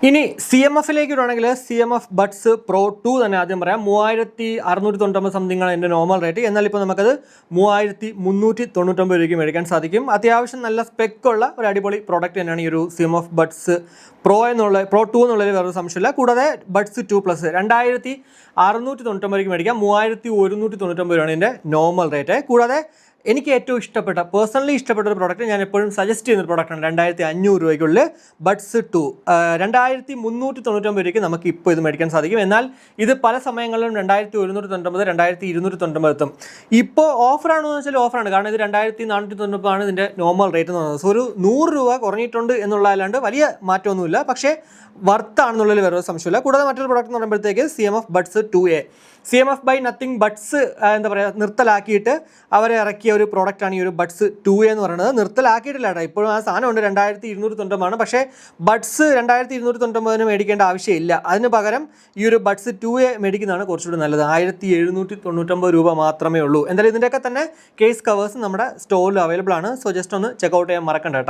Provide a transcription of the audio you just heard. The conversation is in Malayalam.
ഇനി CMF-ലേക്ക് വരുവാണെങ്കിൽ CMF ബഡ്സ് പ്രോ 2 തന്നെ ആദ്യം പറയാം. 3699 സംതിങ് ആണ് എൻ്റെ നോർമൽ റേറ്റ്. എന്നാൽ ഇപ്പോൾ നമുക്കത് 3399 രൂപയ്ക്ക് മേടിക്കാൻ സാധിക്കും. അത്യാവശ്യം നല്ല സ്പെക്കുള്ള ഒരു അടിപൊളി പ്രോഡക്റ്റ് തന്നെയാണ് ഈ ഒരു CMF ബഡ്സ് പ്രോ 2 എന്നുള്ളതിൽ വേറൊരു സംശയമില്ല. കൂടാതെ ബഡ്സ് 2 പ്ലസ് 2699 രൂപയ്ക്ക് മേടിക്കാം. 3199 രൂപയാണ് എൻ്റെ നോർമൽ റേറ്റ്. കൂടാതെ എനിക്ക് ഏറ്റവും ഇഷ്ടപ്പെട്ട പേഴ്സണലി ഇഷ്ടപ്പെട്ട ഒരു പ്രോഡക്റ്റ് ഞാൻ എപ്പോഴും സജസ്റ്റ് ചെയ്യുന്ന ഒരു പ്രോഡക്റ്റാണ് 2500 രൂപയ്ക്കുള്ളിൽ ബഡ്സ് 2 2399 രൂപയ്ക്ക് നമുക്ക് ഇപ്പോൾ ഇത് മേടിക്കാൻ സാധിക്കും. എന്നാൽ ഇത് പല സമയങ്ങളിലും 2199 2299 എത്തും. ഇപ്പോൾ ഓഫറാണെന്ന് വെച്ചാൽ ഓഫറാണ്, കാരണം ഇത് 2499 ആണ് ഇതിൻ്റെ നോർമൽ റേറ്റ് എന്ന് പറയുന്നത്. സോ ഒരു 100 രൂപ കുറഞ്ഞിട്ടുണ്ട് എന്നുള്ളതല്ലാണ്ട് വലിയ മാറ്റമൊന്നുമില്ല, പക്ഷേ വർത്താണെന്നുള്ളതിൽ വേറെ സംശയമില്ല. കൂടാതെ മറ്റൊരു പ്രോഡക്റ്റ് എന്ന് പറയുമ്പോഴത്തേക്ക് CMF buds 2A. CMF by Nothing buds എന്താ പറയുക നിർത്തലാക്കിയിട്ട് അവരെ ഇറക്കിയ ഒരു പ്രോഡക്റ്റാണ് ഈ ഒരു ബഡ്സ് 2A എന്ന് പറയുന്നത്. നിർത്തലാക്കിയിട്ടില്ല കേട്ടോ, ഇപ്പോഴും ആ സാധനമുണ്ട് 2299 ആണ്. പക്ഷേ ബഡ്സ് 2299 മേടിക്കേണ്ട ആവശ്യമില്ല. അതിന് പകരം ഈ ഒരു ബഡ്സ് 2A മേടിക്കുന്നതാണ് കുറച്ചുകൂടി നല്ലത്. 1799 രൂപ മാത്രമേ ഉള്ളൂ. എന്തായാലും ഇതിൻ്റെയൊക്കെ തന്നെ കേസ് കവേഴ്സ് നമ്മുടെ സ്റ്റോറിൽ അവൈലബിൾ ആണ്. സോ ജസ്റ്റ് ഒന്ന് ചെക്കൗട്ട് ചെയ്യാൻ മറക്കണ്ട കേട്ടോ.